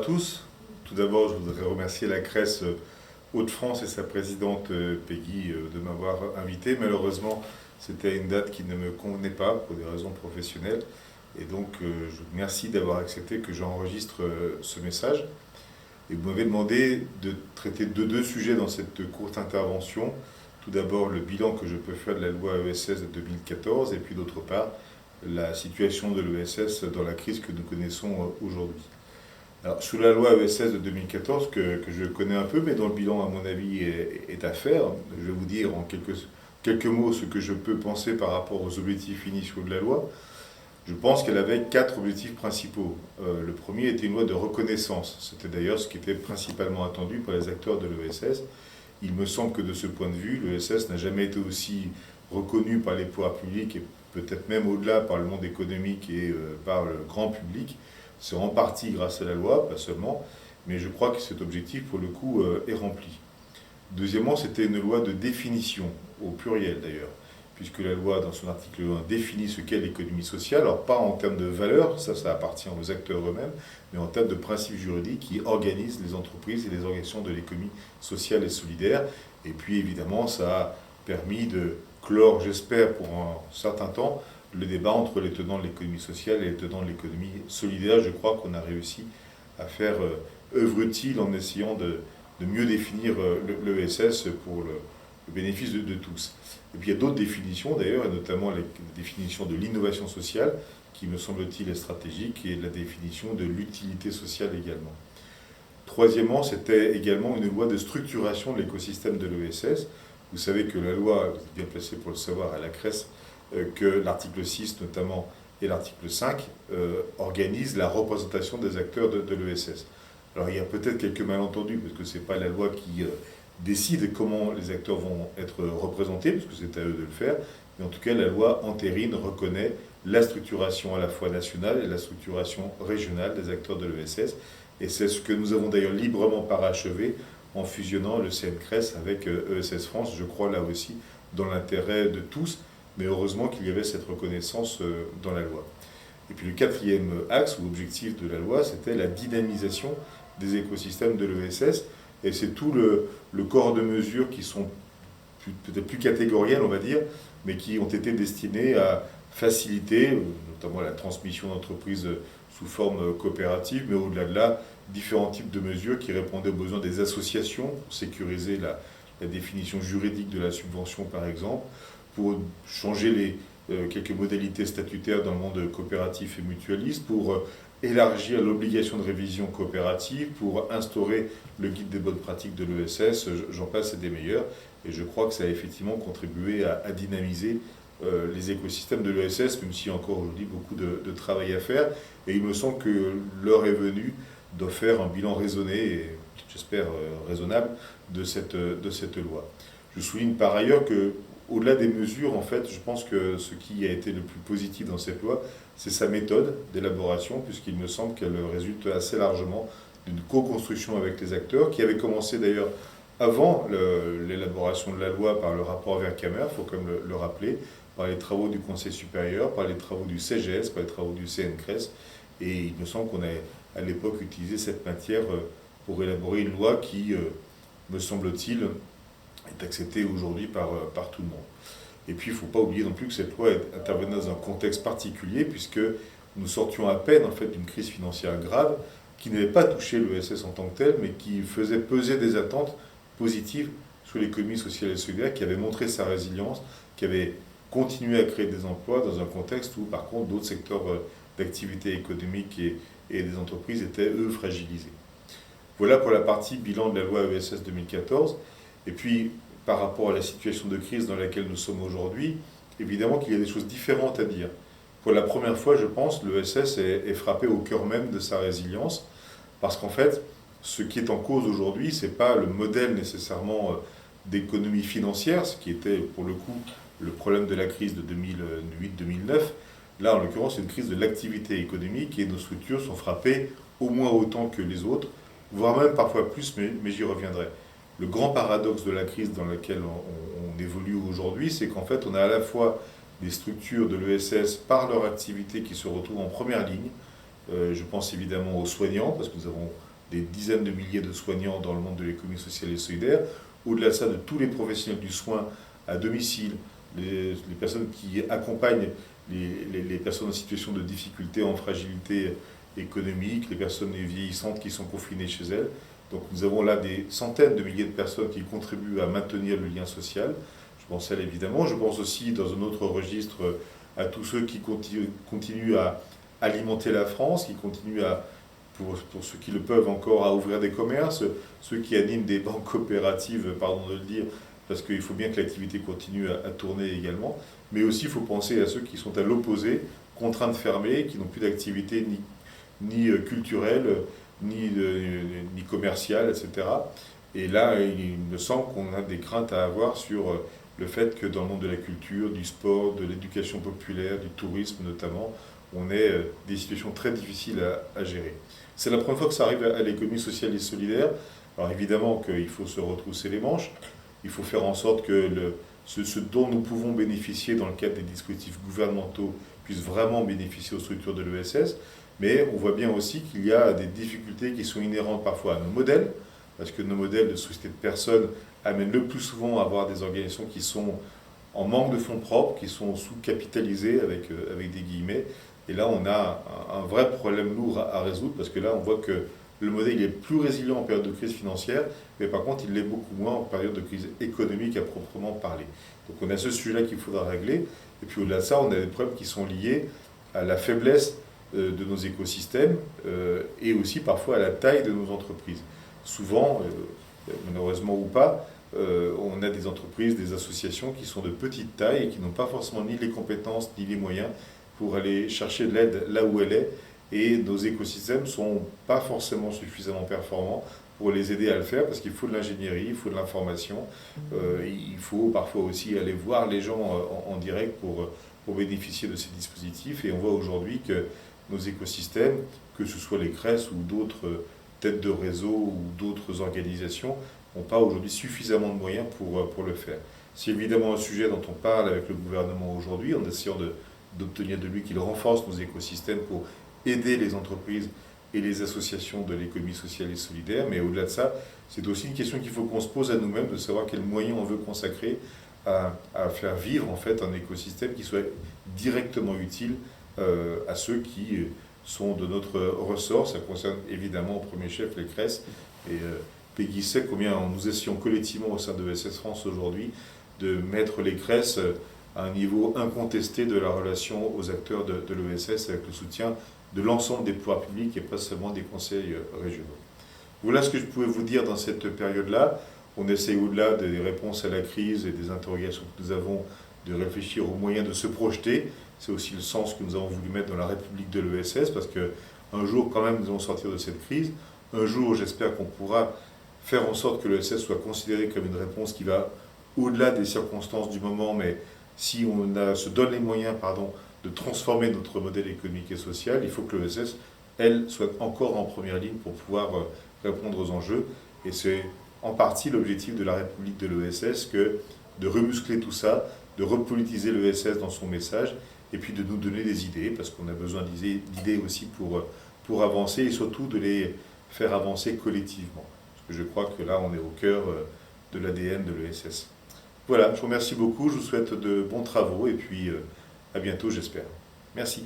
tous. Tout d'abord, je voudrais remercier la CRES Hauts-de-France et sa présidente Peggy de m'avoir invité. Malheureusement, c'était une date qui ne me convenait pas pour des raisons professionnelles. Et donc, je vous remercie d'avoir accepté que j'enregistre ce message. Et vous m'avez demandé de traiter de deux sujets dans cette courte intervention. Tout d'abord, le bilan que je peux faire de la loi ESS de 2014, et puis d'autre part, la situation de l'ESS dans la crise que nous connaissons aujourd'hui. Alors, sous la loi ESS de 2014, que je connais un peu, mais dont le bilan, à mon avis, est à faire, je vais vous dire en quelques mots ce que je peux penser par rapport aux objectifs initiaux de la loi. Je pense qu'elle avait 4 objectifs principaux. Le premier était une loi de reconnaissance. C'était d'ailleurs ce qui était principalement attendu par les acteurs de l'ESS. Il me semble que de ce point de vue, l'ESS n'a jamais été aussi reconnu par les pouvoirs publics et peut-être même au-delà par le monde économique et par le grand public. C'est en partie grâce à la loi, pas seulement, mais je crois que cet objectif, pour le coup, est rempli. Deuxièmement, c'était une loi de définition, au pluriel d'ailleurs, puisque la loi, dans son article 1, définit ce qu'est l'économie sociale, alors pas en termes de valeur, ça appartient aux acteurs eux-mêmes, mais en termes de principes juridiques qui organisent les entreprises et les organisations de l'économie sociale et solidaire. Et puis évidemment, ça a permis de clore, j'espère, pour un certain temps, le débat entre les tenants de l'économie sociale et les tenants de l'économie solidaire. Je crois qu'on a réussi à faire œuvre utile en essayant de mieux définir l'ESS pour le bénéfice de tous. Et puis il y a d'autres définitions d'ailleurs, et notamment la définition de l'innovation sociale, qui me semble-t-il est stratégique, et la définition de l'utilité sociale également. Troisièmement, c'était également une loi de structuration de l'écosystème de l'ESS. Vous savez que la loi, vous êtes bien placé pour le savoir, à la CRES, que l'article 6 notamment et l'article 5 organisent la représentation des acteurs de l'ESS. Alors il y a peut-être quelques malentendus, parce que ce n'est pas la loi qui décide comment les acteurs vont être représentés, parce que c'est à eux de le faire, mais en tout cas la loi entérine, reconnaît la structuration à la fois nationale et la structuration régionale des acteurs de l'ESS, et c'est ce que nous avons d'ailleurs librement parachevé en fusionnant le CNCRES avec ESS France, je crois là aussi dans l'intérêt de tous, mais heureusement qu'il y avait cette reconnaissance dans la loi. Et puis le quatrième axe ou objectif de la loi, c'était la dynamisation des écosystèmes de l'ESS, et c'est tout le corps de mesures qui sont peut-être plus catégorielles, on va dire, mais qui ont été destinées à faciliter, notamment la transmission d'entreprises sous forme coopérative, mais au-delà de là, différents types de mesures qui répondaient aux besoins des associations, pour sécuriser la définition juridique de la subvention par exemple, pour changer quelques modalités statutaires dans le monde coopératif et mutualiste, pour élargir l'obligation de révision coopérative, pour instaurer le guide des bonnes pratiques de l'ESS, j'en passe et des meilleurs. Et je crois que ça a effectivement contribué à dynamiser les écosystèmes de l'ESS, même s'il y a encore aujourd'hui beaucoup de travail à faire. Et il me semble que l'heure est venue de faire un bilan raisonné, et j'espère raisonnable, de cette loi. Je souligne par ailleurs que au-delà des mesures, en fait, je pense que ce qui a été le plus positif dans cette loi, c'est sa méthode d'élaboration, puisqu'il me semble qu'elle résulte assez largement d'une co-construction avec les acteurs, qui avait commencé d'ailleurs avant l'élaboration de la loi par le rapport Vercamer, il faut quand même le rappeler, par les travaux du Conseil supérieur, par les travaux du CGS, par les travaux du CNCRES, et il me semble qu'on a à l'époque utilisé cette matière pour élaborer une loi qui, me semble-t-il, est acceptée aujourd'hui par tout le monde. Et puis il ne faut pas oublier non plus que cette loi intervenait dans un contexte particulier, puisque nous sortions à peine en fait, d'une crise financière grave qui n'avait pas touché l'ESS en tant que tel, mais qui faisait peser des attentes positives sur l'économie sociale et solidaire, qui avait montré sa résilience, qui avait continué à créer des emplois dans un contexte où par contre d'autres secteurs d'activité économique et des entreprises étaient eux fragilisés. Voilà pour la partie bilan de la loi ESS 2014. Et puis, par rapport à la situation de crise dans laquelle nous sommes aujourd'hui, évidemment qu'il y a des choses différentes à dire. Pour la première fois, je pense, l'ESS est frappé au cœur même de sa résilience, parce qu'en fait, ce qui est en cause aujourd'hui, ce n'est pas le modèle nécessairement d'économie financière, ce qui était pour le coup le problème de la crise de 2008-2009. Là, en l'occurrence, c'est une crise de l'activité économique et nos structures sont frappées au moins autant que les autres, voire même parfois plus, mais j'y reviendrai. Le grand paradoxe de la crise dans laquelle on évolue aujourd'hui, c'est qu'en fait, on a à la fois des structures de l'ESS par leur activité qui se retrouvent en première ligne. Je pense évidemment aux soignants, parce que nous avons des dizaines de milliers de soignants dans le monde de l'économie sociale et solidaire. Au-delà de ça, de tous les professionnels du soin à domicile, les personnes qui accompagnent les personnes en situation de difficulté, en fragilité économique, les personnes vieillissantes qui sont confinées chez elles. Donc nous avons là des centaines de milliers de personnes qui contribuent à maintenir le lien social. Je pense à elle évidemment. Je pense aussi, dans un autre registre, à tous ceux qui continuent à alimenter la France, qui continuent à, pour ceux qui le peuvent encore, à ouvrir des commerces, ceux qui animent des banques coopératives, pardon de le dire, parce qu'il faut bien que l'activité continue à tourner également. Mais aussi, il faut penser à ceux qui sont à l'opposé, contraints de fermer, qui n'ont plus d'activité ni culturelle, ni commerciale, etc. Et là, il me semble qu'on a des craintes à avoir sur le fait que dans le monde de la culture, du sport, de l'éducation populaire, du tourisme notamment, on ait des situations très difficiles à gérer. C'est la première fois que ça arrive à l'économie sociale et solidaire. Alors évidemment qu'il faut se retrousser les manches, il faut faire en sorte que ce dont nous pouvons bénéficier dans le cadre des dispositifs gouvernementaux puisse vraiment bénéficier aux structures de l'ESS, mais on voit bien aussi qu'il y a des difficultés qui sont inhérentes parfois à nos modèles, parce que nos modèles de société de personnes amènent le plus souvent à avoir des organisations qui sont en manque de fonds propres, qui sont sous-capitalisées avec des guillemets. Et là, on a un vrai problème lourd à résoudre, parce que là, on voit que le modèle il est plus résilient en période de crise financière, mais par contre, il l'est beaucoup moins en période de crise économique à proprement parler. Donc on a ce sujet-là qu'il faudra régler. Et puis au-delà de ça, on a des problèmes qui sont liés à la faiblesse de nos écosystèmes et aussi parfois à la taille de nos entreprises. Souvent, malheureusement ou pas, on a des entreprises, des associations qui sont de petite taille et qui n'ont pas forcément ni les compétences ni les moyens pour aller chercher de l'aide là où elle est. Et nos écosystèmes ne sont pas forcément suffisamment performants pour les aider à le faire, parce qu'il faut de l'ingénierie, il faut de l'information, il faut parfois aussi aller voir les gens en direct pour bénéficier de ces dispositifs. Et on voit aujourd'hui que nos écosystèmes, que ce soit les CRES ou d'autres têtes de réseau ou d'autres organisations, n'ont pas aujourd'hui suffisamment de moyens pour le faire. C'est évidemment un sujet dont on parle avec le gouvernement aujourd'hui, en essayant d'obtenir de lui qu'il renforce nos écosystèmes pour aider les entreprises et les associations de l'économie sociale et solidaire. Mais au-delà de ça, c'est aussi une question qu'il faut qu'on se pose à nous-mêmes, de savoir quels moyens on veut consacrer à faire vivre en fait un écosystème qui soit directement utile à ceux qui sont de notre ressort. Ça concerne évidemment au premier chef les CRES. Et Peggy sait combien nous essayons collectivement au sein de ESS France aujourd'hui de mettre les CRES à un niveau incontesté de la relation aux acteurs de l'ESS avec le soutien de l'ensemble des pouvoirs publics et pas seulement des conseils régionaux. Voilà ce que je pouvais vous dire dans cette période-là. On essaie au-delà des réponses à la crise et des interrogations que nous avons de réfléchir aux moyens de se projeter. C'est aussi le sens que nous avons voulu mettre dans la République de l'ESS, parce qu'un jour quand même nous allons sortir de cette crise. Un jour j'espère qu'on pourra faire en sorte que l'ESS soit considéré comme une réponse qui va au-delà des circonstances du moment, mais si on se donne les moyens de transformer notre modèle économique et social, il faut que l'ESS, elle, soit encore en première ligne pour pouvoir répondre aux enjeux. Et c'est en partie l'objectif de la République de l'ESS que de remuscler tout ça, de repolitiser l'ESS dans son message, et puis de nous donner des idées, parce qu'on a besoin d'idées aussi pour avancer, et surtout de les faire avancer collectivement. Parce que je crois que là, on est au cœur de l'ADN de l'ESS. Voilà, je vous remercie beaucoup, je vous souhaite de bons travaux, et puis à bientôt, j'espère. Merci.